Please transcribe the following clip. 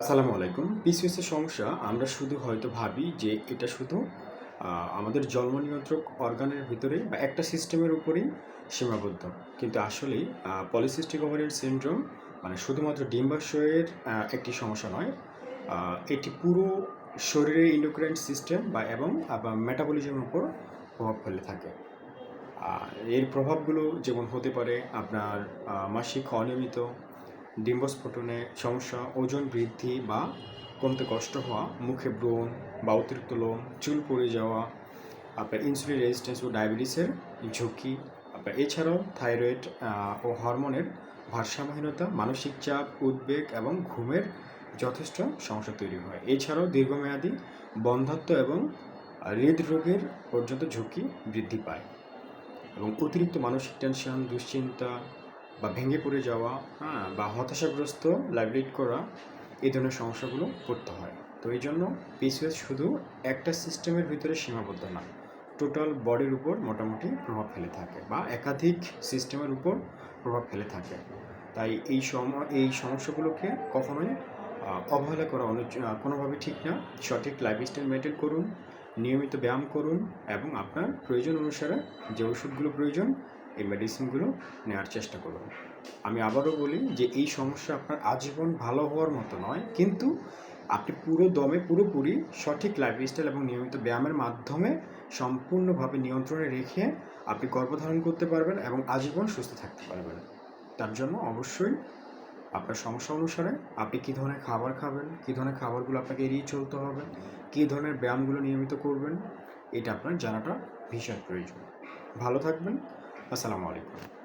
আসসালামু আলাইকুম। পিসিওএস সমস্যা আমরা শুধু হয়তো ভাবি যে এটা শুধু আমাদের জন্ম নিয়ন্ত্রক অর্গানের ভিতরে বা একটা সিস্টেমের উপরেই সীমাবদ্ধ। কিন্তু আসলেই পলিসিস্টিক ওভারিয়ান সিনড্রোম মানে শুধুমাত্র ডিম্বাশয়ের একটি সমস্যা নয়। এটি পুরো শরীরের এন্ডোক্রাইন সিস্টেম বা মেটাবলিজমের উপর প্রভাব ফেলে থাকে। এর প্রভাবগুলো যেমন হতে পারে আপনার মাসিক অনিয়মিত, ডিম্বস্ফোটনে সমস্যা, ওজন বৃদ্ধি বা কমতে কষ্ট হওয়া, মুখে ব্রণ বা অতিরিক্ত লোম, চুল পড়ে যাওয়া, আপনার ইনসুলিন রেজিস্ট্যান্স ও ডায়াবেটিসের ঝুঁকি, আপনার এছাড়াও থাইরয়েড ও হরমোনের ভারসাম্যহীনতা, মানসিক চাপ, উদ্বেগ এবং ঘুমের যথেষ্ট সমস্যা তৈরি হয়। এছাড়াও দীর্ঘমেয়াদী বন্ধ্যাত্ব এবং হৃদরোগের পর্যন্ত ঝুঁকি বৃদ্ধি পায়। এবং অতিরিক্ত মানসিক টেনশন, দুশ্চিন্তা বা ভেঙে পড়ে যাওয়া, বা হতাশাগ্রস্ত লাইফ লিড করা, এই ধরনের সমস্যাগুলো পড়তে হয়। তো এই জন্য পিসিওএস শুধু একটা সিস্টেমের ভিতরে সীমাবদ্ধ না, টোটাল বডির উপর মোটামুটি প্রভাব ফেলে থাকে বা একাধিক সিস্টেমের উপর প্রভাব ফেলে থাকে। তাই এই সমস্যাগুলোকে কখনোই অবহেলা করা কোনোভাবে ঠিক না। সঠিক লাইফস্টাইল মেনটেন করুন, নিয়মিত ব্যায়াম করুন এবং আপনার প্রয়োজন অনুসারে যে ওষুধগুলো প্রয়োজন এই মেডিসিনগুলো নেওয়ার চেষ্টা করুন। আমি আবারও বলি যে এই সমস্যা আপনার আজীবন ভালো হওয়ার মতো নয়, কিন্তু আপনি পুরো দমে পুরোপুরি সঠিক লাইফস্টাইল এবং নিয়মিত ব্যায়ামের মাধ্যমে সম্পূর্ণভাবে নিয়ন্ত্রণে রেখে আপনি গর্ভধারণ করতে পারবেন এবং আজীবন সুস্থ থাকতে পারবেন। তার জন্য অবশ্যই আপনার সমস্যা অনুসারে আপনি কী ধরনের খাবার খাবেন, কী ধরনের খাবারগুলো আপনাকে এড়িয়ে চলতে হবে, কী ধরনের ব্যায়ামগুলো নিয়মিত করবেন, এটা আপনার জানাটা ভীষণ প্রয়োজন। ভালো থাকবেন। আসসালামু আলাইকুম।